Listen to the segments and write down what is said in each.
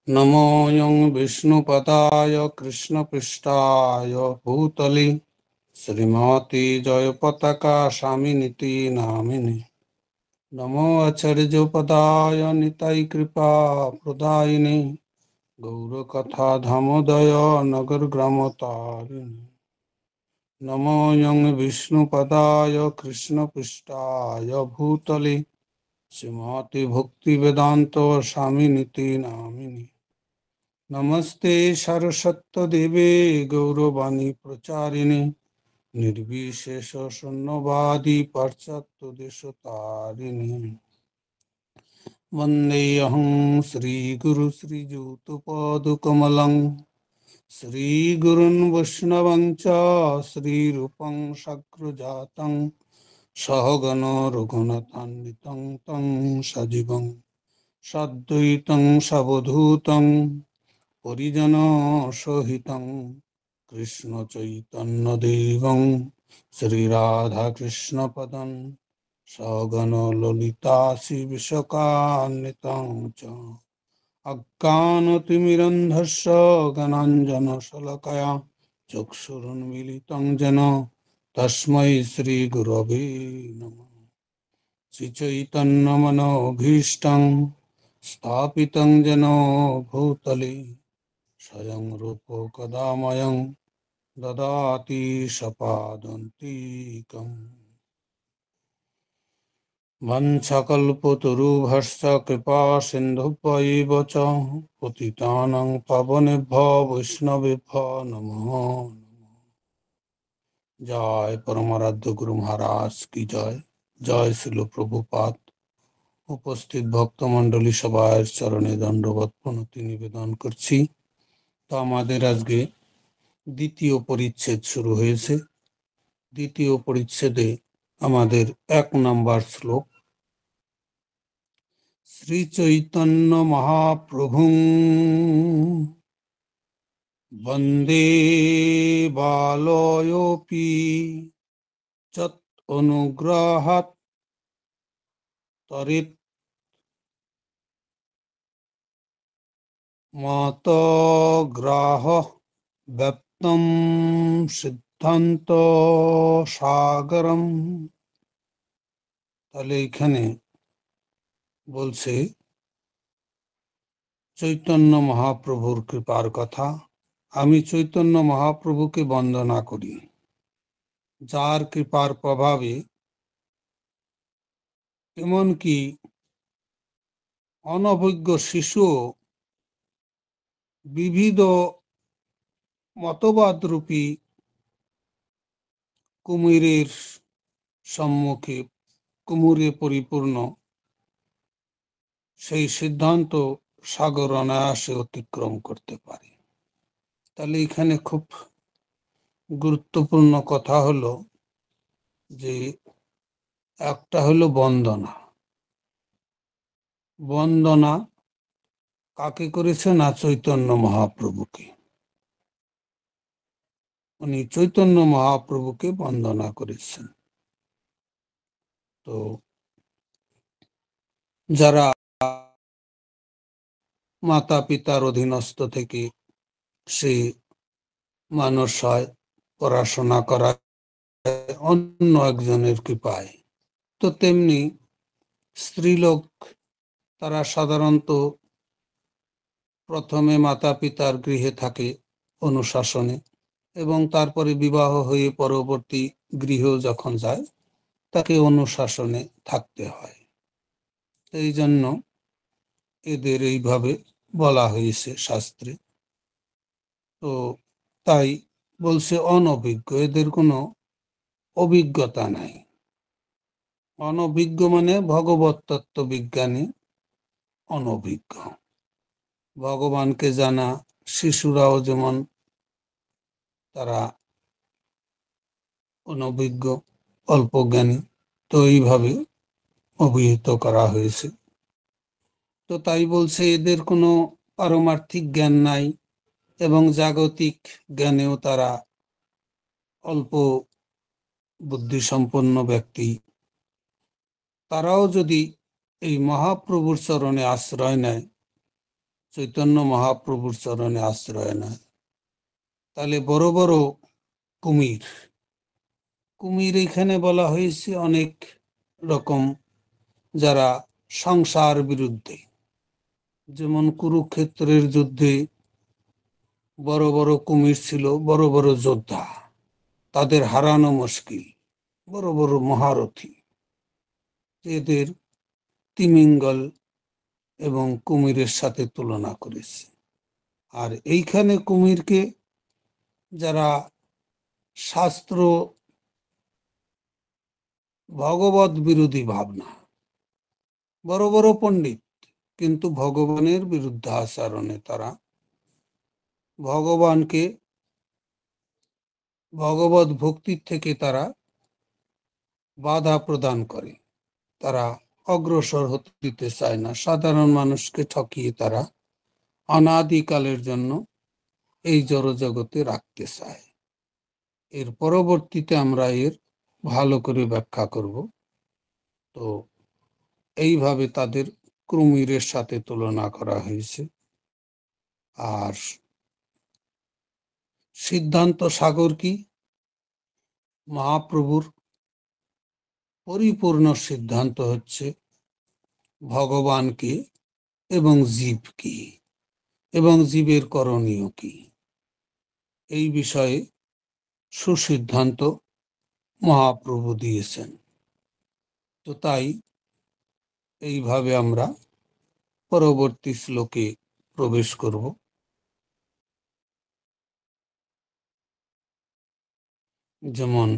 नमोऽयं विष्णुपदाय कृष्णपृष्ठाय भूतले श्रीमती जयपताका स्वामिनिति नामिने। नमो आचार्योपदाय निताय कृपा प्रदायिने गौरकथा धामोदय नगर ग्रामतारिणे। नमोऽयं विष्णुपदाय कृष्णपृष्ठाय भूतले श्रीमती भक्तिवेदान्त स्वामिनिति नामिने। नमस्ते सरस्वत्यदेवे गौरवाणी प्रचारिणे निर्विशेष शून्यवादी पाश्चात्यदेशतारिणे। वन्देऽहं श्रीगुरु श्रीयुतपदकमलं श्रीगुरुन् वैष्णवं च श्रीरूपं शक्रजातं सहगण रघुनाथान्वितं तं सजीवं साद्वैतं सावधूतं परिजन सहितं कृष्ण चैतन्य देवं श्रीराधाकृष्णपदं सगण ललिता श्रीविशाखान्वितं च अज्ञानतिमिरन्धस्य ज्ञानाञ्जनशलाकया चक्षुरुन्मीलितं येन तस्मै श्रीगुरवे नमः। श्रीचैतन्यमनोभीष्टं स्थापितं येन भूतले स्वयं रूप कदा मयं ददाति सपादन्तिकम्। वंशकल्पतरुभ्यश्च कृपा सिन्धुभ्यैव च पतितानां पावनेभ्यो वैष्णवेभ्यो नमो। जय परमाराध्य गुरु महाराज की जय। जय श्रील प्रभुपाद। উপস্থিত ভক্তমণ্ডলী সবার চরণে দণ্ডবত প্রণতি নিবেদন করছি। তো আমাদের আজকে দ্বিতীয় পরিচ্ছেদ শুরু হয়েছে। দ্বিতীয় পরিচ্ছেদে আমাদের 1 নম্বর শ্লোক, শ্রী চৈতন্য মহাপ্রভুং বন্দে বালয়োপি যৎ অনুগ্রহাৎ তরিত মত গ্রাহ ব্যপ্তম সিদ্ধান্ত সাগরম। তাহলে এখানে বলছে চৈতন্য মহাপ্রভুর কৃপার কথা। আমি চৈতন্য মহাপ্রভুকে বন্দনা করি, যার কৃপার প্রভাবে এমনকি অনভিজ্ঞ শিশু বিবিধ মতবাদরূপী কুমিরের সম্মুখে, কুমিরে পরিপূর্ণ সেই সিদ্ধান্ত সাগর অনায়াসে অতিক্রম করতে পারে। তাহলে এখানে খুব গুরুত্বপূর্ণ কথা হলো যে একটা হলো বন্দনা। বন্দনা কাকে করেছে? না, চৈতন্য মহাপ্রভুকে। উনি চৈতন্য মহাপ্রভুকে বন্দনা করেছেন। তো যারা মাতা পিতার অধীনস্থ থেকে সে মানুষ হয়, পড়াশোনা করায় অন্য একজনের কৃপায়, তো তেমনি স্ত্রীলোক তারা সাধারণত প্রথমে মাতা পিতার গৃহে থাকে অনুশাসনে, এবং তারপরে বিবাহ হয়ে পরবর্তী গৃহ যখন যায় তাকে অনুশাসনে থাকতে হয়। এই জন্য এদের এইভাবে বলা হয়েছে শাস্ত্রে। তো তাই বলছে অনভিজ্ঞ, এদের কোনো অভিজ্ঞতা নাই। অনভিজ্ঞ মানে ভগবত তত্ত্ব বিজ্ঞানী অনভিজ্ঞ। ভগবানকে জানা শিশুরাও যেমন তারা অনভিজ্ঞ, অল্প জ্ঞানী, তো এইভাবে অভিহিত করা হয়েছে। তো তাই বলছে এদের কোনো পারমার্থিক জ্ঞান নাই এবং জাগতিক জ্ঞানেও তারা অল্প বুদ্ধিসম্পন্ন ব্যক্তি। তারাও যদি এই মহাপ্রভুর চরণে আশ্রয় নেয়, চৈতন্য মহাপ্রভুর চরণে আশ্রয় নেয়, তাহলে বড় বড় কুমির, কুমির এখানে বলা হয়েছে অনেক রকম, যারা সংসার বিরুদ্ধে, যেমন কুরুক্ষেত্রের যুদ্ধে বড় বড় কুমির ছিল, বড় বড় যোদ্ধা, তাদের হারানো মুশকিল, বড় বড় মহারথী, এদের তিমিঙ্গল এবং কুমিরের সাথে তুলনা করেছে। আর এইখানে কুমিরকে যারা শাস্ত্র ভগবত বিরোধী ভাবনা, বড় বড় পণ্ডিত, কিন্তু ভগবানের বিরুদ্ধে আচরণে তারা ভগবানকে, ভগবত ভক্তির থেকে তারা বাধা প্রদান করে, তারা অগ্রসর হতে দিতে চায় না, সাধারণ মানুষকে ঠকিয়ে তারা অনাদিকালের জন্য এই জড়জগতে রাখতে চায়। এর পরবর্তীতে আমরা এর ভালো করে ব্যাখ্যা করব। তো এইভাবে তাদের কুমিরের সাথে তুলনা করা হয়েছে। আর সিদ্ধান্ত সাগর কি? মহাপ্রভুর পরিপূর্ণ সিদ্ধান্ত হচ্ছে ভগবান কি এবং জীব কি এবং জীবের করণীয় কি, এই বিষয়ে সুসিদ্ধান্ত মহাপ্রভু দিয়েছেন। তো তাই এইভাবে আমরা পরবর্তী শ্লোকে প্রবেশ করব। যেমন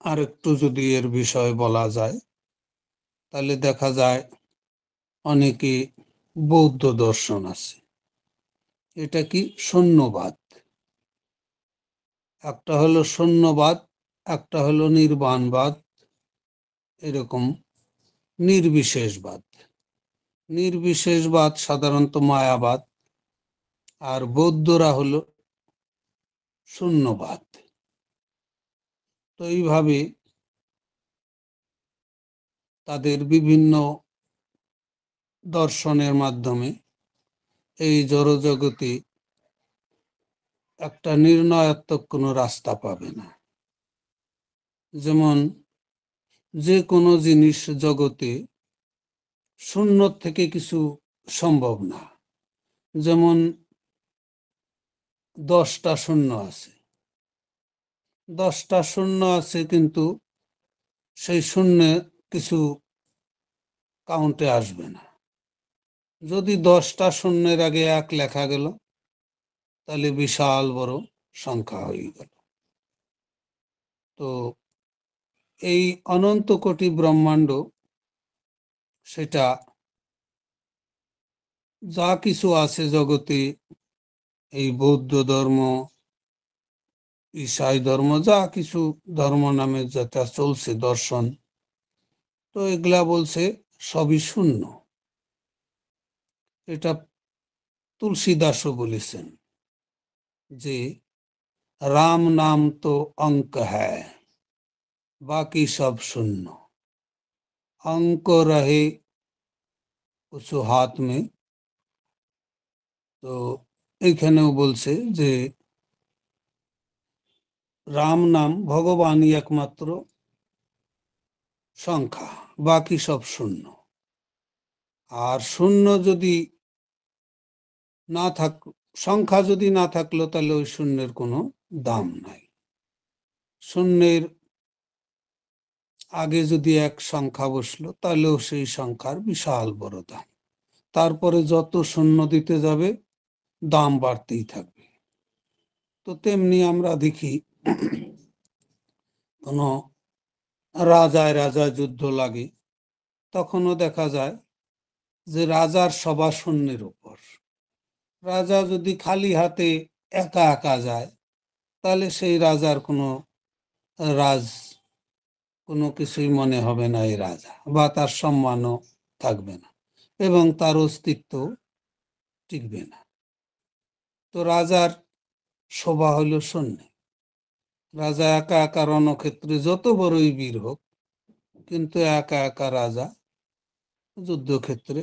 আরেকটু যদি এর বিষয়ে বলা যায়, তাহলে দেখা যায় অনেকে বৌদ্ধ দর্শন আছে, এটা কি শূন্যবাদ, একটা হলো শূন্যবাদ, একটা হলো নির্বাণবাদ, এরকম নির্বিশেষবাদ। নির্বিশেষবাদ সাধারণত মায়াবাদ, আর বৌদ্ধরা হলো শূন্যবাদ। তো এইভাবে তাদের বিভিন্ন দর্শনের মাধ্যমে এই জড়জগতে একটা নির্ণয়াত্মক কোনো রাস্তা পাবে না। যেমন যে কোনো জিনিস জগতে শূন্য থেকে কিছু সম্ভব না। যেমন 10টা শূন্য আছে, 10টা শূন্য আছে, কিন্তু সেই শূন্যে কিছু কাউন্টে আসবে না। যদি 10টা শূন্যের আগে 1 লেখা গেল, তাহলে বিশাল বড় সংখ্যা হয়ে গেল। তো এই অনন্ত কোটি ব্রহ্মাণ্ড, সেটা যা কিছু আছে জগতে, এই বৌদ্ধ ধর্ম, ঈসাই ধর্ম, যা কিছু ধর্ম নামে যেটা চলছে দর্শন, তো এগুলা বলছে সবই শূন্য। এটা তুলসীদাসও বলেছেন যে রাম নাম তো অঙ্ক হ্যায়, বাকি সব শূন্য, অঙ্ক রহে কিছু হাত মে। তো এইখানেও বলছে যে রাম নাম, ভগবানই একমাত্র সংখ্যা, বাকি সব শূন্য। আর শূন্য যদি না থাক, সংখ্যা যদি না থাকলো, তাহলে ওই শূন্যের কোনো দাম নাই। শূন্যের আগে যদি 1 সংখ্যা বসলো, তাহলেও সেই সংখ্যার বিশাল বড় দাম। তারপরে যত শূন্য দিতে যাবে, দাম বাড়তেই থাকবে। তো তেমনি আমরা দেখি কোনো রাজায় রাজায় যুদ্ধ লাগে, তখনও দেখা যায় যে রাজার সভা শূন্যের উপর। রাজা যদি খালি হাতে একা একা যায়, তাহলে সেই রাজার রাজ কোনো কিছুই মনে হবে না এই রাজা, বা তার সম্মানও থাকবে না, এবং তার অস্তিত্ব টিকবে না। তো রাজার শোভা হলো শূন্য। রাজা একা একা রণক্ষেত্রে যত বড়ই বীর হোক, কিন্তু একা একা রাজা যুদ্ধক্ষেত্রে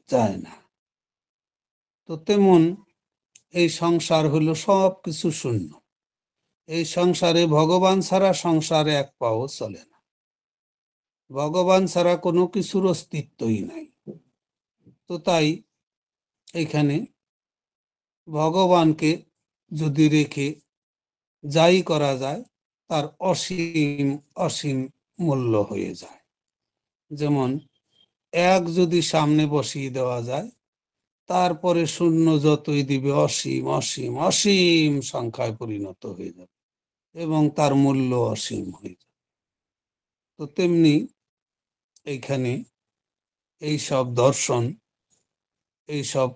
যায় না। তো তেমন এই সংসার হলো সব কিছু শূন্য। এই সংসারে ভগবান ছাড়া সংসারে এক পাও চলে না। ভগবান ছাড়া কোনো কিছুর অস্তিত্বই নাই। তো তাই এখানে ভগবানকে যদি রেখে যাই করা যায়, তার অসীম অসীম মূল্য হয়ে যায়। যেমন এক যদি সামনে বসিয়ে দেওয়া যায়, তারপরে শূন্য যতই দিবে অসীম অসীম অসীম সংখ্যায় পরিণত হয়ে যাবে এবং তার মূল্য অসীম হয়ে যাবে। তো তেমনি এইখানে এইসব দর্শন, এইসব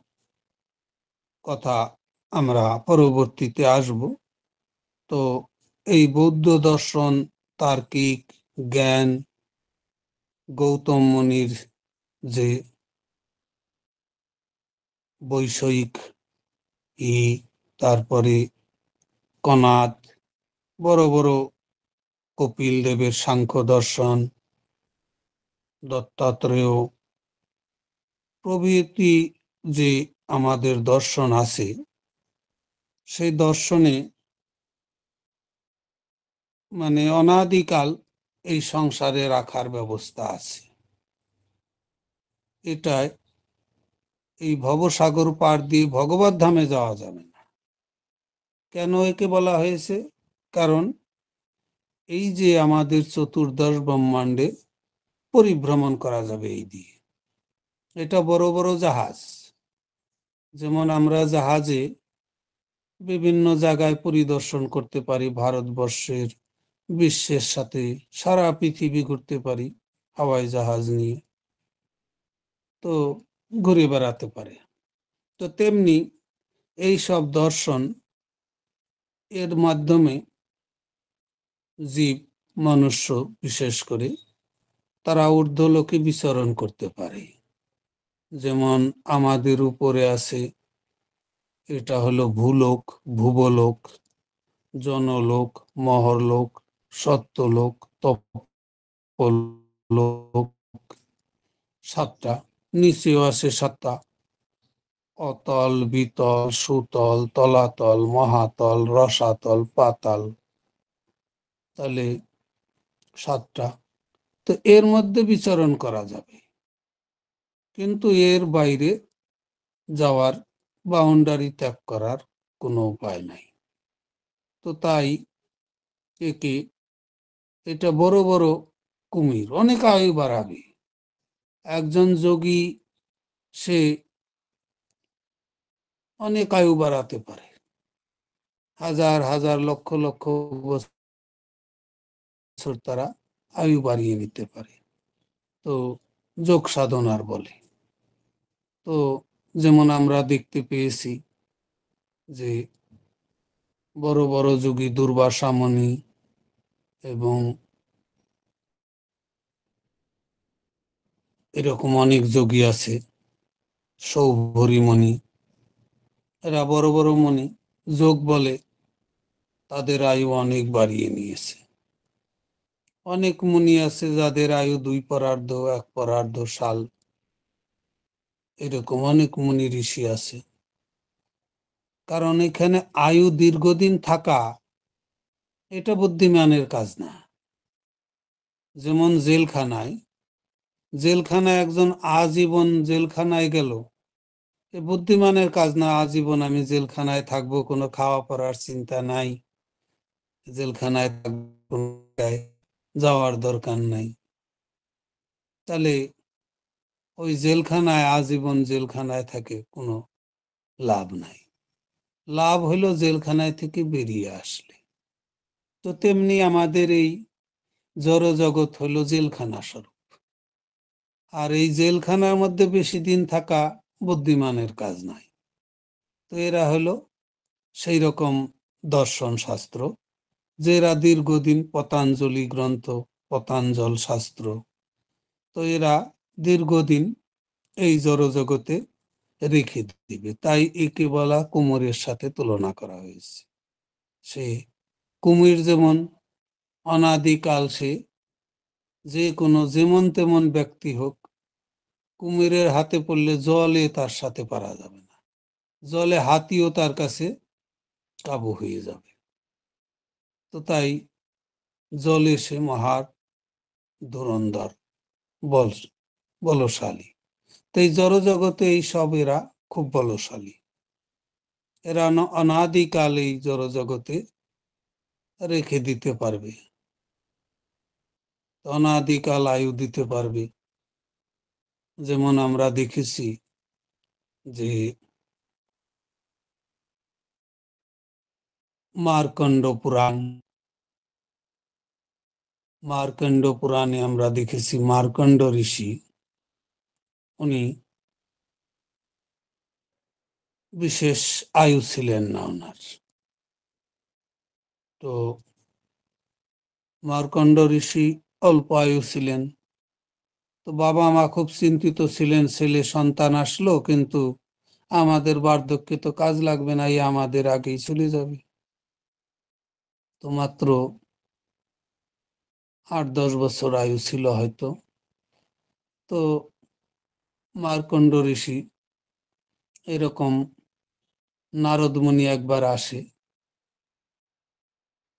কথা আমরা পরবর্তীতে আসব। তো এই বৌদ্ধ দর্শন, তার্কিক জ্ঞান, গৌতম মুনির যে বৈষয়িক তারপরে কনাদ, বড় বড় কপিল দেবের সাংখ্য দর্শন, দত্তাত্রেয় প্রভৃতি যে আমাদের দর্শন আছে, সেই দর্শনে মানে অনাদিকাল এই সংসারে রাখার ব্যবস্থা আছে। এটায় এই ভবসাগর পার দিয়ে ভগবত ধামে যাওয়া যাবে না। কেন একে বলা হয়েছে? কারণ এই যে আমাদের চতুর্দশ ব্রহ্মাণ্ডে পরিভ্রমণ করা যাবে এই দিয়ে। এটা বড় বড় জাহাজ, যেমন আমরা জাহাজে বিভিন্ন জায়গায় পরিদর্শন করতে পারি, ভারতবর্ষের বিশ্বের সাথে সারা পৃথিবী ঘুরতে পারি হাওয়াই জাহাজ নিয়ে, তো ঘুরে বেড়াতে পারে। তো তেমনি এই সব দর্শন এর মাধ্যমে জীব মনুষ্য বিশেষ করে তারা ঊর্ধ্বলোকে বিচরণ করতে পারে। যেমন আমাদের উপরে আছে, এটা হলো ভূলোক, ভুবলোক, জনলোক, মহরলোক, সত্যলোক, তপলোক, সাতটা। নিচেও আছে সাতটা, অতল, বিতল, সুতল, তলাতল, মহাতল, রসাতল, পাতাল। তাহলে সাতটা। তো এর মধ্যে বিচরণ করা যাবে, কিন্তু এর বাইরে যাওয়ার, বাউন্ডারি ত্যাগ করার কোনো উপায় নাই। তো তাই একে, এটা বড় বড় কুমির, অনেক আয়ু বাড়াবে। একজন যোগী সে অনেক আয়ু বাড়াতে পারে, হাজার হাজার লক্ষ লক্ষ বছর তারা আয়ু বাড়িয়ে নিতে পারে। তো যোগ সাধনার বলে। তো যেমন আমরা দেখতে পেয়েছি যে বড় বড় যোগী দুর্বাসা মুনি এবং এরকম অনেক যোগী আছে, সৌভরী মুনি, এরা বড় বড় মুনি, যোগ বলে তাদের আয়ু অনেক বাড়িয়ে নিয়েছে। অনেক মুনি আছে যাদের আয়ু 2 পরার্ধ, 1 পরার্ধ সাল, এরকম অনেক মুনি ঋষি আছে। কারণ এখানে আয়ু দীর্ঘদিন থাকা এটা বুদ্ধিমানের কাজ না। যেমন জেলখানায় একজন আজীবন জেলখানায় গেল, এ বুদ্ধিমানের কাজ না। আজীবন আমি জেলখানায় থাকবো, কোনো খাওয়া পড়ার চিন্তা নাই, জেলখানায় যাওয়ার দরকার নাই। তাহলে ওই জেলখানায় আজীবন জেলখানায় থাকে কোনো লাভ নাই। লাভ হলো জেলখানায় থেকে বেরিয়ে আসলে। তো তেমনি আমাদের এই জড় জগৎ হলো জেলখানা স্বরূপ। আর এই জেলখানার মধ্যে বেশি দিন থাকা বুদ্ধিমানের কাজ নয়। তো এরা হলো সেই রকম দর্শন শাস্ত্র, যেরা দীর্ঘদিন পতঞ্জলি গ্রন্থ, পতঞ্জল শাস্ত্র, তো এরা দীর্ঘদিন এই জড়জগতে রেখে দিবে। তাই একে বলা কুমিরের সাথে তুলনা করা হয়েছে। সে কুমির যেমন অনাদিকাল, সে যে কোনো যেমন তেমন ব্যক্তি হোক, কুমিরের হাতে পড়লে জলে তার সাথে পারা যাবে না, জলে হাতিও তার কাছে কাবু হয়ে যাবে। তো তাই জলে সে মহা ধুরন্ধর, বলশালী। তো এই জড়জগতে এই সব এরা খুব বলশালী। এরা অনাদিকাল এই জড়জগতে রেখে দিতে পারবে, অনাদিকাল আয়ু দিতে পারবে। যেমন আমরা দেখেছি যে মার্কণ্ড পুরাণে আমরা দেখেছি মার্কণ্ড ঋষি, উনি বিশেষ আয়ু ছিলেন না ওনার। তো মার্কণ্ড ঋষি অল্প আয়ু ছিলেন। তো বাবা মা খুব চিন্তিত ছিলেন, ছেলে সন্তান আসলো কিন্তু আমাদের বার্ধক্যে তো কাজ লাগবে না, এই আমাদের আগেই চলে যাবে। তো মাত্র 8-10 বছর আয়ু ছিল হয়তো। তো মার্কণ্ড ঋষি এরকম নারদ মুনি একবার আসে,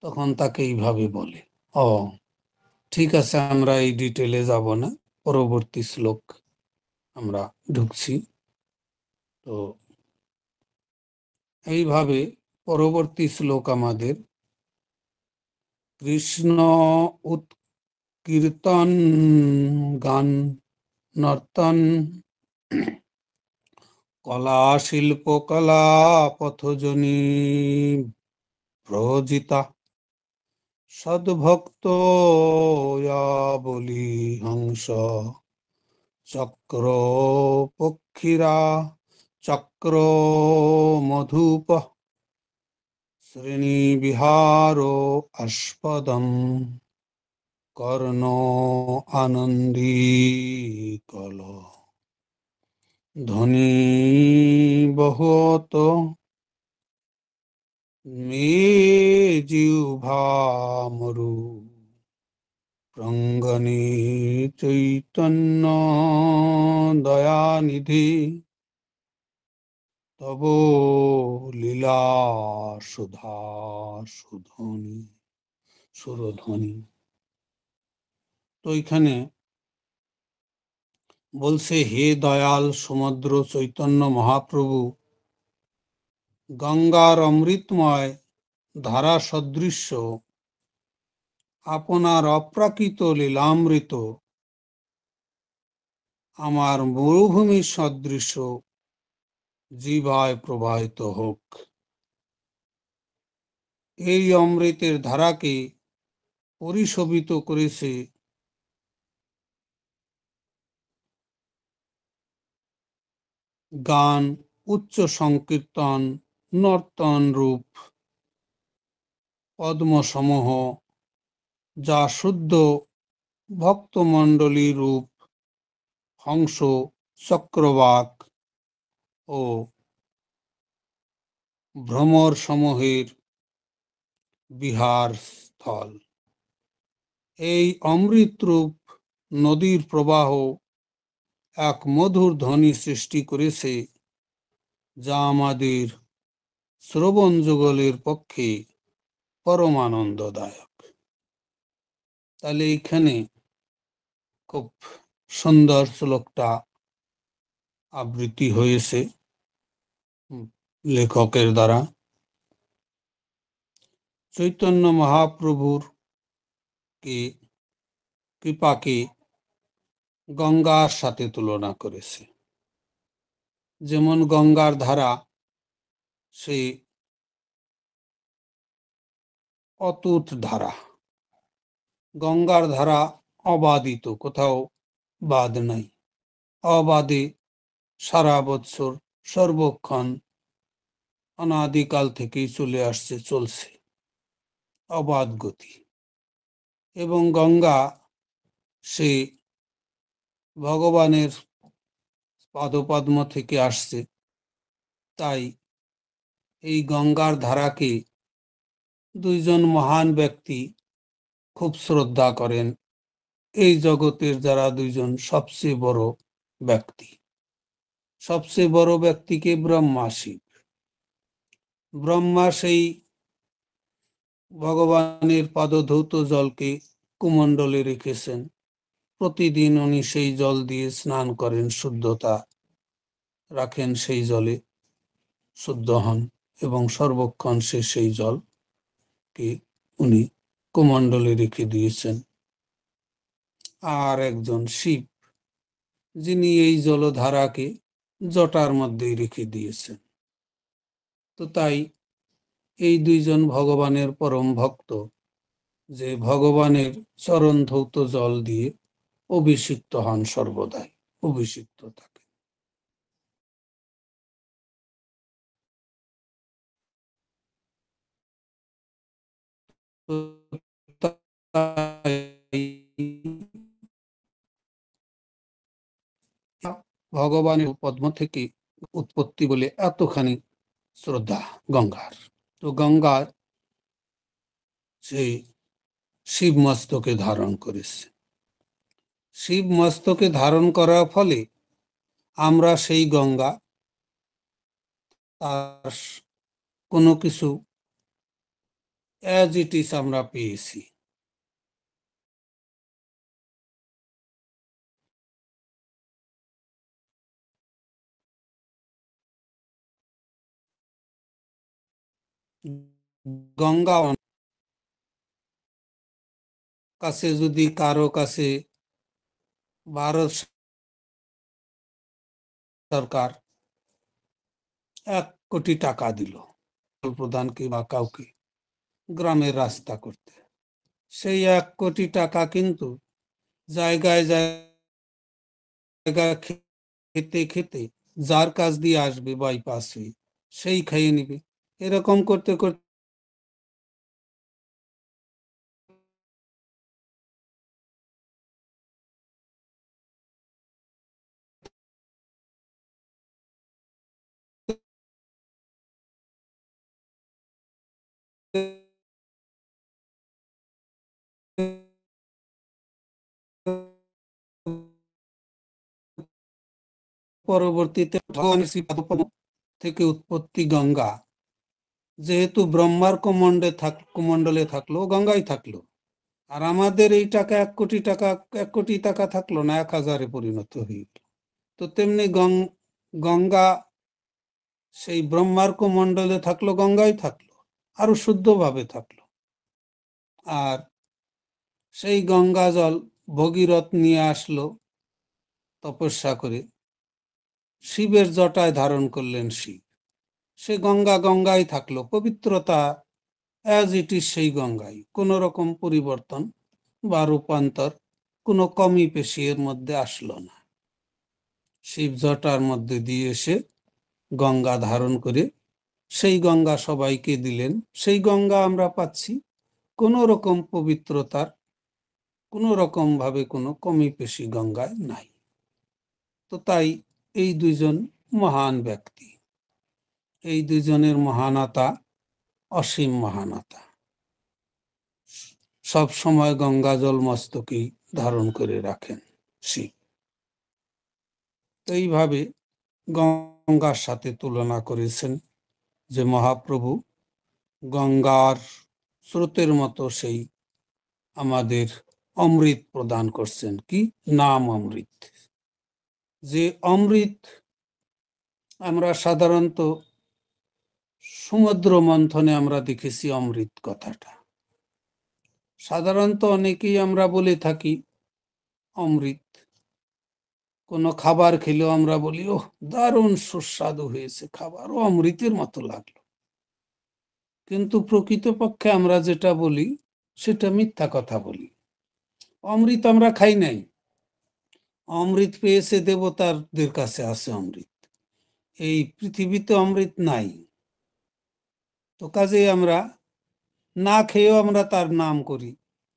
তখন তাকে এইভাবে বলে, ও ঠিক আছে, আমরা এই ডিটেলে যাব না, পরবর্তী শ্লোক আমরা ঢুকছি। তো এইভাবে পরবর্তী শ্লোক আমাদের কৃষ্ণ উৎকীর্তন গান নর্তন কলা শিল্পকলা পথজনী প্রজিতা সদ্ভক্ত বলি হংস চক্র পক্ষীরা চক্র মধুপ শ্রেণী বিহার আস্পদম কর্ণ আনন্দী কল ধ্বনি বহুত মে জিহ্বামরু প্রঙ্গনে চৈতন্য দয়ানিধি তব লীলা সুধা সুরধ্বনি। তো এখানে বলছে, হে দয়াল সমুদ্র চৈতন্য মহাপ্রভু, গঙ্গার অমৃতময় ধারা সদৃশ্য আপনার অপ্রাকৃত লীলামৃত আমার মরুভূমি সদৃশ জিভায় প্রবাহিত হোক। এই অমৃতের ধারাকে পরিশোভিত করেছে গান, উচ্চ সংকীর্তন, নর্তন রূপ পদ্মসমূহ, যা শুদ্ধ ভক্তমণ্ডলী রূপ হংস, চক্রবাক ও ভ্রমর সমূহের বিহার স্থল। এই অমৃতরূপ নদীর প্রবাহ এক মধুর ধ্বনি সৃষ্টি করেছে, যা আমাদের শ্রবণ যুগলের পক্ষে পরম আনন্দদায়ক। তাহলে এইখানে খুব সুন্দর শ্লোকটা আবৃত্তি হয়েছে লেখকের দ্বারা। চৈতন্য মহাপ্রভুর কৃপাকে গঙ্গার সাথে তুলনা করেছে। যেমন গঙ্গার ধারা সেই অতুট ধারা, গঙ্গার ধারা অবাধিত, কোথাও বাদ নাই, অবাধে সারা বৎসর সর্বক্ষণ অনাদিকাল থেকেই চলে আসছে, চলছে অবাধ গতি। এবং গঙ্গা সে ভগবানের পাদপদ্ম থেকে আসছে, তাই এই গঙ্গার ধারাকে দুইজন মহান ব্যক্তি খুব শ্রদ্ধা করেন। এই জগতের যারা দুইজন সবচেয়ে বড় ব্যক্তি। সবচেয়ে বড় ব্যক্তিকে ব্রহ্মা শিব। ব্রহ্মা সেই ভগবানের পাদধৌত জলকে কুমণ্ডলে রেখেছেন। প্রতিদিন উনি সেই জল দিয়ে স্নান করেন, শুদ্ধতা রাখেন, সেই জলে শুদ্ধ হন এবং সর্বক্ষণ সেই জলকে উনি কুমণ্ডলে রেখে দিয়েছেন। আর একজন শিব, যিনি এই জলধারাকে জটার মধ্যেই রেখে দিয়েছেন। তো তাই এই দুইজন ভগবানের পরম ভক্ত, যে ভগবানের চরণ ধৌত জল দিয়ে অভিষিক্ত হন, সর্বদাই অভিষিক্ত থাকে। ভগবানের পদ্ম থেকে উৎপত্তি বলে এতখানি শ্রদ্ধা গঙ্গার। তো গঙ্গার সেই শিব মস্তকে ধারণ করেছে। শিব মস্তকে ধারণ করার ফলে আমরা সেই গঙ্গা তার কোনো কিছু অ্যাজ ইট ইজ আমরা পেয়েছি। গঙ্গা কাছে যদি কারো কাছে ভারত সরকার 1 কোটি টাকা দিল প্রধানকে বা কাউকে গ্রামের রাস্তা করতে, সেই 1 কোটি টাকা কিন্তু জায়গায় জায়গায় খেতে খেতে যার কাজ দিয়ে আসবে বাইপাস হয়ে, সেই খেয়ে নিবে। এরকম করতে করতে পরবর্তীতে ভগবানের শ্রীপাদ থেকে উৎপত্তি গঙ্গা, যেহেতু ব্রহ্মার কুমণ্ডলে থাকলো, গঙ্গাই থাকলো। আর আমাদের এই টাকা 1 কোটি টাকা, 1 কোটি টাকা থাকলো না, 1000-এ পরিণত হয়ে গেল। তো তেমনি গঙ্গা সেই ব্রহ্মার কুমণ্ডলে থাকলো, গঙ্গাই থাকলো, আরো শুদ্ধভাবে থাকলো। আর সেই গঙ্গা জল ভগীরথ নিয়ে আসলো তপস্যা করে, শিবের জটায় ধারণ করলেন শিব। সে গঙ্গা গঙ্গাই থাকলো, পবিত্রতা অ্যাজ ইট ইজ সেই গঙ্গাই, কোনো রকম পরিবর্তন বা রূপান্তর, কোনো কমি পেশি এর মধ্যে আসলো না। শিব জটার মধ্যে দিয়ে এসে গঙ্গা ধারণ করে সেই গঙ্গা সবাইকে দিলেন। সেই গঙ্গা আমরা পাচ্ছি, কোনো রকম পবিত্রতার কোনো রকম ভাবে কোনো কমি পেশি গঙ্গায় নাই। তো তাই এই দুইজন মহান ব্যক্তি, এই দুইজনের মহানতা অসীম মহানতা। সব সময় গঙ্গা জল মস্তকেই ধারণ করে রাখেন শিব। এইভাবে গঙ্গার সাথে তুলনা করেছেন যে মহাপ্রভু গঙ্গার স্রোতের মতো সেই আমাদের অমৃত প্রদান করছেন। কি নাম? অমৃত। যে অমৃত আমরা সাধারণত সমুদ্র মন্থনে আমরা দেখেছি অমৃত কথাটা। সাধারণত অনেকেই আমরা বলে থাকি অমৃত, কোনো খাবার খেলেও আমরা বলি ওহ দারুণ সুস্বাদু হয়েছে খাবার, ও অমৃতের মতো লাগলো। কিন্তু প্রকৃতপক্ষে আমরা যেটা বলি সেটা মিথ্যা কথা বলি। অমৃত আমরা খাই নাই, অমৃত পেয়েছে দেবতাদের কাছে আছে অমৃত, এই পৃথিবীতে অমৃত নাই। তো কাজেই আমরা না খেয়েও আমরা তার নাম করি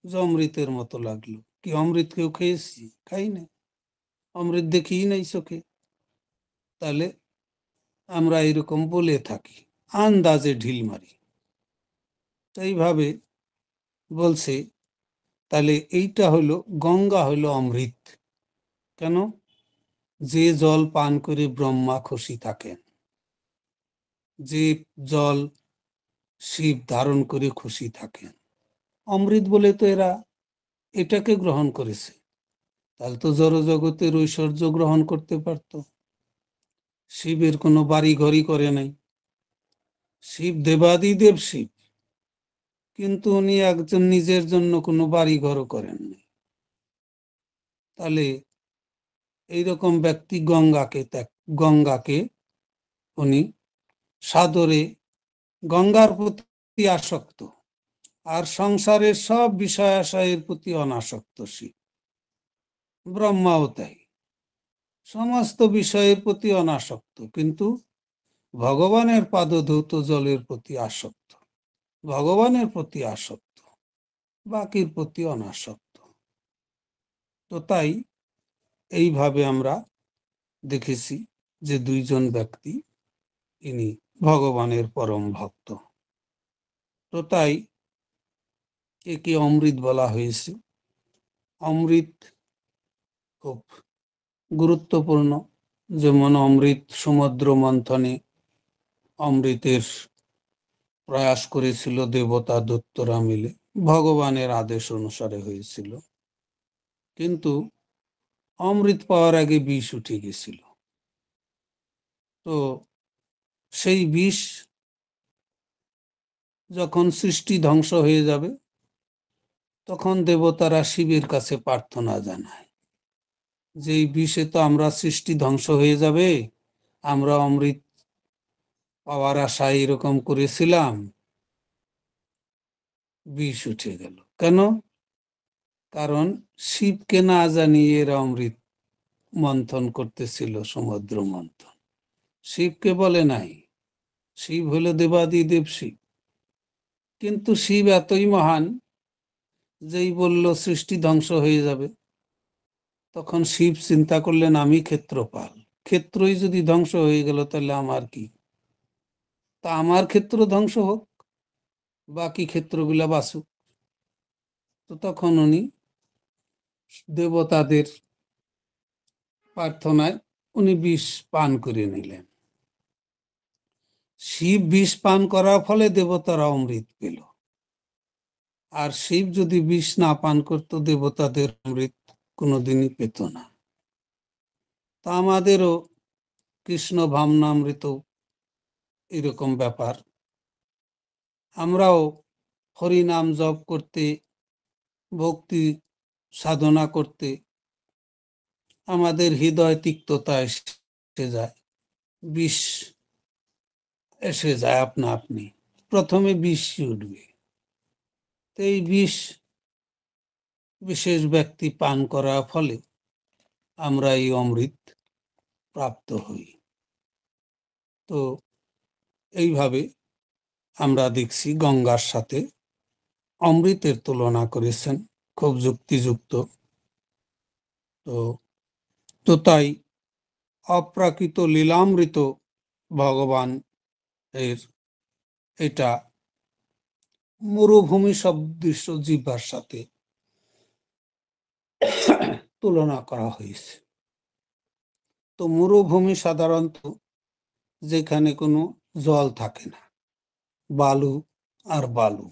যে অমৃতের মতো লাগলো। কি অমৃত কেউ খেয়েছি? খাই নাই, অমৃত দেখি নাই চোখে। তাহলে আমরা এরকম বলে থাকি, আন্দাজে ঢিল মারি। এইভাবে বলছে, তাহলে এইটা হলো গঙ্গা হলো অমৃত। কেন? যে জল পান করে ব্রহ্মা খুশি থাকেন, যে জল শিব ধারণ করে খুশি থাকেন, অমৃত বলে তো এরা এটাকে গ্রহণ করেছে। তাহলে তো জড়জগতের ঐশ্বর্য গ্রহণ করতে পারত। শিবের কোনো বাড়ি ঘরই করে নাই। শিব দেবাদিদেব শিব, কিন্তু উনি একজন নিজের জন্য কোনো বাড়ি ঘরও করেননি। তাহলে এইরকম ব্যক্তি গঙ্গাকে উনি সাদরে, গঙ্গার প্রতি আসক্ত, আর সংসারের সব বিষয় আশয়ের প্রতি অনাসক্ত শিব। ব্রহ্মাও তাই, সমস্ত বিষয়ের প্রতি অনাসক্ত, কিন্তু ভগবানের পাদধৌত জলের প্রতি আসক্ত, ভগবানের প্রতি আসক্ত, বাকির প্রতি অনাসক্ত। তো তাই এইভাবে আমরা দেখেছি যে দুইজন ব্যক্তি, ইনি ভগবানের পরম ভক্ত। তো তাই একে অমৃত বলা হয়েছে। অমৃত খুব গুরুত্বপূর্ণ, যেমন অমৃত সমুদ্র মন্থনে অমৃতের প্রয়াস করেছিল দেবতা দৈত্যরা মিলে, ভগবানের আদেশ অনুসারে হয়েছিল, কিন্তু অমৃত পাওয়ার আগে বিষ উঠে গেছিল। তো সেই বিষ যখন সৃষ্টি ধ্বংস হয়ে যাবে, তখন দেবতারা শিবের কাছে প্রার্থনা জানায় যে এই বিষে তো আমরা সৃষ্টি ধ্বংস হয়ে যাবে, আমরা অমৃত পাওয়ার আশায় এরকম করেছিলাম, বিষ উঠে গেল কেন? কারণ শিবকে না জানিয়ে এরা অমৃত মন্থন করতেছিল, সমুদ্র মন্থন। শিবকে বলে নাই, শিব হলো দেবাদিদেব শিব, কিন্তু শিব এতই মহান, যেই বলল সৃষ্টি ধ্বংস হয়ে যাবে, তখন শিব চিন্তা করলেন আমি ক্ষেত্রপাল, ক্ষেত্রই যদি ধ্বংস হয়ে গেল তাহলে আমার কি, তা আমার ক্ষেত্র ধ্বংস হোক, বাকি ক্ষেত্রগুলা বাঁচুক। তো তখন উনি দেবতাদের প্রার্থনায় উনি বিষ পান করে নিলেন। শিব বিষ পান করার ফলে দেবতারা অমৃত পেল, আর শিব যদি বিষ না পান করতো, দেবতাদের অমৃত কোনোদিনই পেত না। তা আমাদেরও কৃষ্ণ ভাবনামৃত এরকম ব্যাপার। আমরাও হরি নাম জপ করতে, ভক্তি সাধনা করতে আমাদের হৃদয় তিক্ততা এসে যায়, বিষ এসে যায় আপনা আপনি, প্রথমে বিষ উঠবে। তো এই বিষ বিশেষ ব্যক্তি পান করার ফলে আমরা এই অমৃত প্রাপ্ত হই। তো এইভাবে আমরা দেখছি গঙ্গার সাথে অমৃতের তুলনা করেছেন, খুব যুক্তিযুক্ত। তো তো তাই অপ্রাকৃত লীলামৃত ভগবান এর এটা মরুভূমি সদৃশ জিহ্বার সাথে তুলনা করা হয়েছে। তো মরুভূমি সাধারণত যেখানে কোনো জল থাকে না, বালু আর বালু,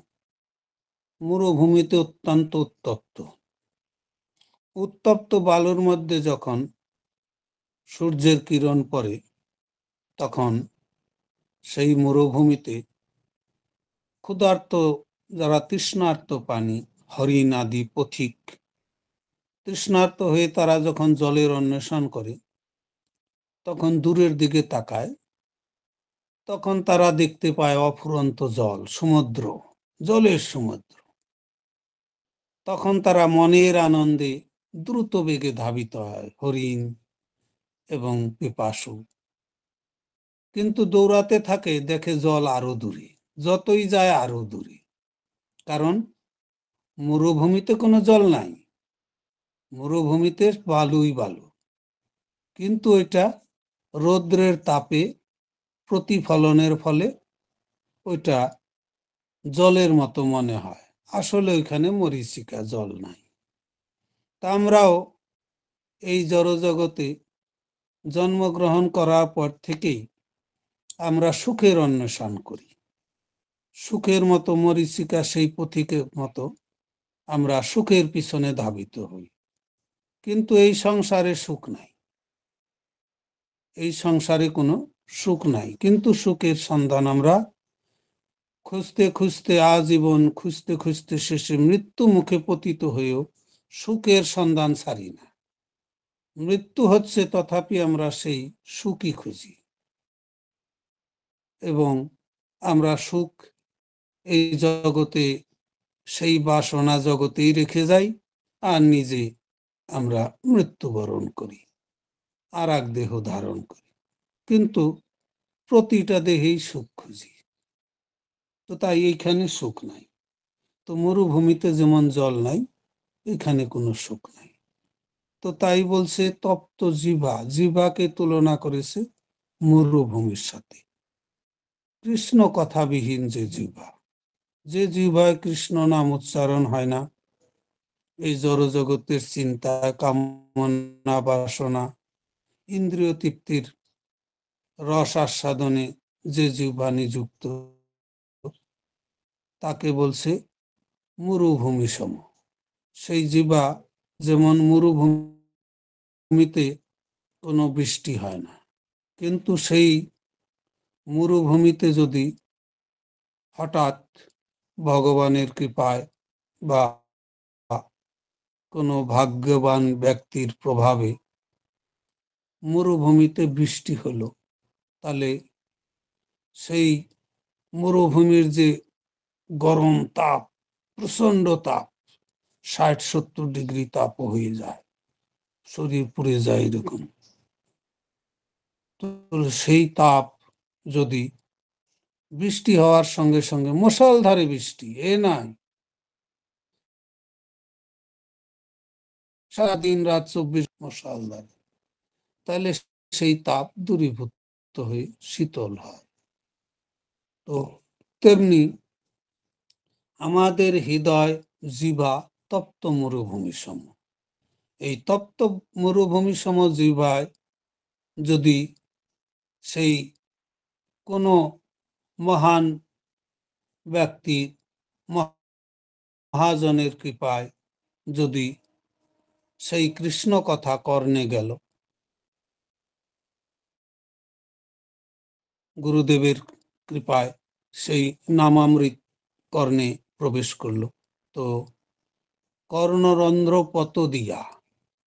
মরুভূমিতে অত্যন্ত উত্তপ্ত। উত্তপ্ত বালুর মধ্যে যখন সূর্যের কিরণ পড়ে, তখন সেই মরুভূমিতে ক্ষুধার্ত যারা তৃষ্ণার্ত প্রাণী, হরিণ আদি পথিক, তৃষ্ণার্ত হয়ে তারা যখন জলের অন্বেষণ করে, তখন দূরের দিকে তাকায়, তখন তারা দেখতে পায় অফুরন্ত জল, সমুদ্র, জলের সমুদ্র। তখন তারা মনের আনন্দে দ্রুত বেগে ধাবিত হয়, হরিণ এবং পিপাসু। কিন্তু দৌড়াতে থাকে, দেখে জল আরো দূরে, যতই যায় আরো দূরে, কারণ মরুভূমিতে কোনো জল নাই, মরুভূমিতে বালুই বালু, কিন্তু ওইটা রৌদ্রের তাপে প্রতিফলনের ফলে ওইটা জলের মতো মনে হয়, আসলে ওইখানে মরীচিকা, জল নাই। তা আমরাও এই জড়জগতে জন্মগ্রহণ করার পর থেকেই আমরা সুখের অন্বেষণ করি। সুখের মতো মরীচিকা সেই পথিকের মতো আমরা সুখের পিছনে ধাবিত হই, কিন্তু এই সংসারে সুখ নাই। এই সংসারে কোনো সুখ নাই, কিন্তু সুখের সন্ধান আমরা খুঁজতে খুঁজতে আজীবন খুঁজতে খুঁজতে শেষে মৃত্যু মুখে পতিত হয়েও সুখের সন্ধান ছাড়ি না। মৃত্যু হচ্ছে, তথাপি আমরা সেই সুখই খুঁজি এবং আমরা সুখ এই জগতে সেই বাসনা জগতেই রেখে যাই, আর নিজে আমরা মৃত্যুবরণ করি, আর এক দেহ ধারণ করি, কিন্তু প্রতিটা দেহেই সুখ খুঁজি। তো তাই এইখানে সুখ নাই। তো মরুভূমিতে যেমন জল নাই, এখানে কোনো সুখ নাই। তো তাই বলছে তপ্ত জিহ্বা, জিহ্বাকে তুলনা করেছে মরুভূমির সাথে। কৃষ্ণ কথাবিহীন যে জিহ্বা, যে জিহ্বায় কৃষ্ণ নাম উচ্চারণ হয় না, এই জড়জগতের চিন্তা, কামনা, বাসনা, ইন্দ্রিয় তৃপ্তির রস আস্বাদনে যে জিহ্বা নিযুক্ত, তাকে বলছে মরুভূমি সম। সেই জিহ্বা যেমন মরুভূমিতে কোনো বৃষ্টি হয় না, কিন্তু সেই মরুভূমিতে যদি হঠাৎ ভগবানের কৃপায় বা কোনো ভাগ্যবান ব্যক্তির প্রভাবে মরুভূমিতে বৃষ্টি হলো, তাহলে সেই মরুভূমির যে গরম তাপ, প্রচন্ড তাপ, ৬০-৭০ ডিগ্রি তাপ হয়ে যায়, শরীর পুড়ে যায় এরকম। তো সেই তাপ যদি বৃষ্টি হওয়ার সঙ্গে সঙ্গে মুষলধারে বৃষ্টি, এ নাই সারাদিন রাত ২৪ মুষলধারে, তাহলে সেই তাপ দূরীভূত হয়ে শীতল হয়। তো তেমনি আমাদের হৃদয় জিহ্বা তপ্ত মরুভূমি সম। এই তপ্ত মরুভূমি সম জিহ্বায় যদি সেই কোনো মহান ব্যক্তি, মহাজনের কৃপায় যদি সেই কৃষ্ণ কথা কর্ণে গেল, গুরুদেবের কৃপায় সেই নামামৃত কর্ণে প্রবেশ করল, তো কর্ণরন্ধ্র পত দিয়া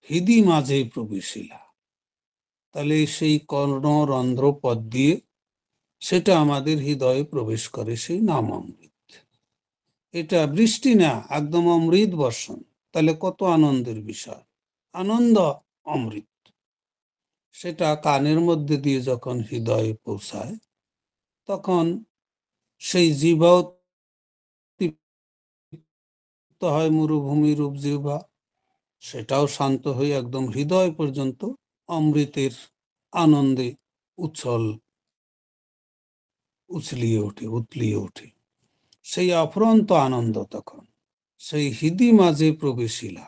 হৃদি মাঝে প্রবেশিলা, তাহলে সেই কর্ণরন্ধ্র পথ দিয়ে সেটা আমাদের হৃদয়ে প্রবেশ করে, সেই নামামৃত। এটা বৃষ্টি না, একদম অমৃত বর্ষণ। তাহলে কত আনন্দের বিষয়, আনন্দ অমৃত। সেটা কানের মধ্যে দিয়ে যখন হৃদয়ে পৌঁছায়, তখন সেই জিহ্বাও তৃপ্ত হয়, মরুভূমি রূপ জিহ্বা, সেটাও শান্ত হয়ে একদম হৃদয় পর্যন্ত অমৃতের আনন্দে উচ্ছল উছলিয়ে ওঠে, উতলিয়ে ওঠে। সেই অফুরন্ত আনন্দ তখন সেই হৃদি মাঝে প্রবেশিলা,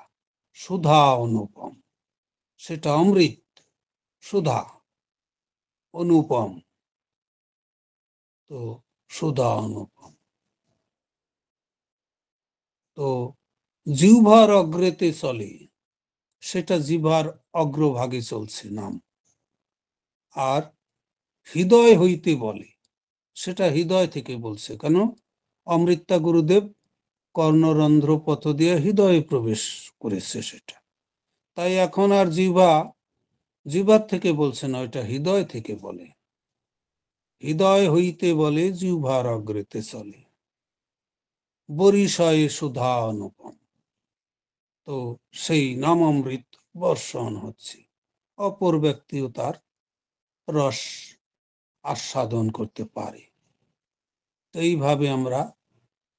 সুধা অনুপম। সেটা অমৃত, সুধা, অনুপম। তো সুধা অনুপম, তো জিহ্বার অগ্রেতে চলে, সেটা জিহ্বার অগ্রভাগে চলছে নাম। আর হৃদয় হইতে বলে, সেটা হৃদয় থেকে বলছে। কেন? অমৃতা গুরুদেব কর্ণরন্ধ্র পথ দিয়ে হৃদয়ে প্রবেশ করেছে সেটা। তাই এখন আর জিহ্বার থেকে বলছে না, এটা হৃদয় থেকে বলে। হৃদয় হইতে বলে, জিহ্বার অগ্রেতে চলে, বরিশয়ে সুধা অনুপম। তো সেই নাম অমৃত বর্ষণ হচ্ছে, অপর ব্যক্তিও তার রস আস্বাদন করতে পারে। এইভাবে আমরা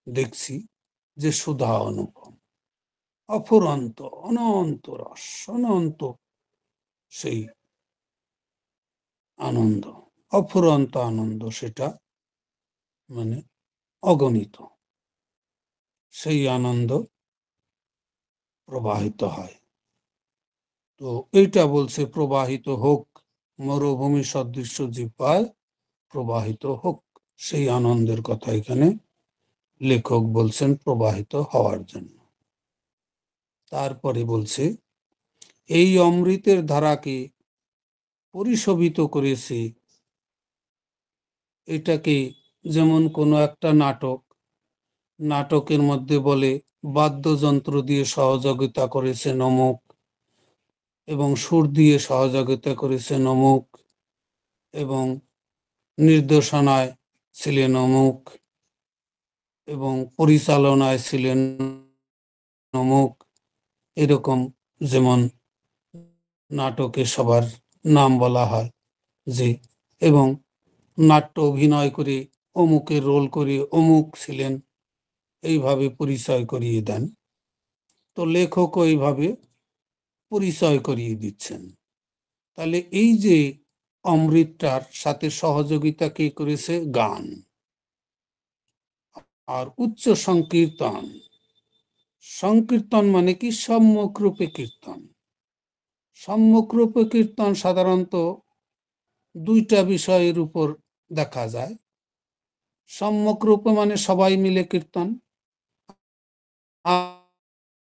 দেখছি যে সুধা অনুপম, অফুরন্ত, অনন্ত রস, অনন্ত সেই আনন্দ, অফুরন্ত আনন্দ, সেটা মানে অগণিত। সেই আনন্দ প্রবাহিত হয়। তো এইটা বলছে প্রবাহিত হোক মরুভূমি সদৃশ্য জিহ্বায় প্রবাহিত হোক। সেই আনন্দের কথা এখানে লেখক বলছেন প্রবাহিত হওয়ার জন্য। তারপরে বলছে, এই অমৃতের ধারাকে পরিশোভিত করেছে। এটাকে যেমন কোনো একটা নাটকের মধ্যে বলে বাদ্যযন্ত্র দিয়ে সহযোগিতা করেছেন অমুক, এবং সুর দিয়ে সহযোগিতা করেছেন অমুক, এবং নির্দেশনায় ছিলেন অমুক, এবং পরিচালনায় ছিলেন অমুক। এরকম যেমন নাটকে সবার নাম বলা হয় যে, এবং নাট্য অভিনয় করে অমুকের রোল করে অমুক ছিলেন, এইভাবে পরিচয় করিয়ে দেন। তো লেখকও এইভাবে পরিচয় করিয়ে দিচ্ছেন। তাহলে এই যে অমৃতটার সাথে সহযোগিতা কে করেছে? গান। আর উচ্চ সংকীর্তন, সংকীর্তন মানে কি? সম্যকরূপে কীর্তন। সম্যকরূপে কীর্তন সাধারণত দুইটা বিষয়ের উপর দেখা যায়। সম্যকরূপে মানে সবাই মিলে কীর্তন,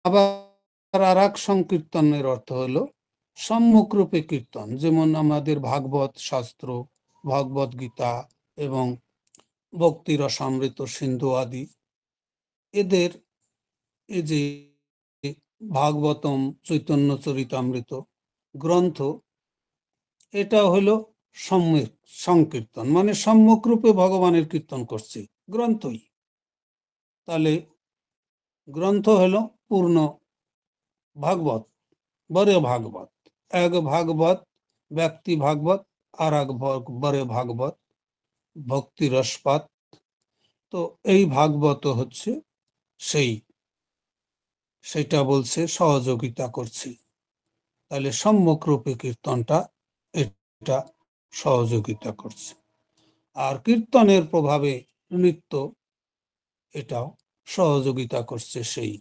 আবার আর এক সংকীর্তনের অর্থ হলো সম্যকরূপে কীর্তন, যেমন আমাদের ভাগবত শাস্ত্র, ভগবত গীতা এবং ভক্তি রসামৃত সিন্ধু আদি। এদের এই যে ভাগবতম, চৈতন্য চরিতামৃত গ্রন্থ, এটা হলো সম্যক সংকীর্তন, মানে সম্যকরূপে ভগবানের কীর্তন করছে গ্রন্থই। তাহলে গ্রন্থ হলো পূর্ণ ভাগবত, বরে ভাগবত। এক ভাগবত ব্যক্তি ভাগবত, আর এক বরে ভাগবত ভক্তি রসপাত। তো এই ভাগবত হচ্ছে সেইটা বলছে সহযোগিতা করছে। তাহলে সম্যকরূপে কীর্তনটা এটা সহযোগিতা করছে। আর কীর্তনের প্রভাবে নৃত্য এটাও সহযোগিতা করছে সেই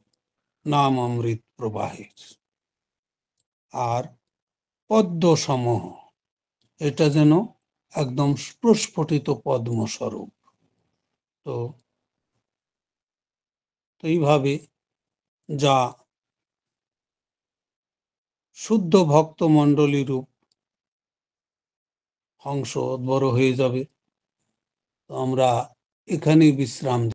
নাম অমৃত প্রবাহের। আর পদ্ম সমূহ, এটা যেন একদম প্রস্ফুটিত পদ্মস্বরূপ। তো এইভাবে যা শুদ্ধ ভক্ত মণ্ডলী রূপ হংস বড় হয়ে যাবে। তো আমরা এখানেই বিশ্রাম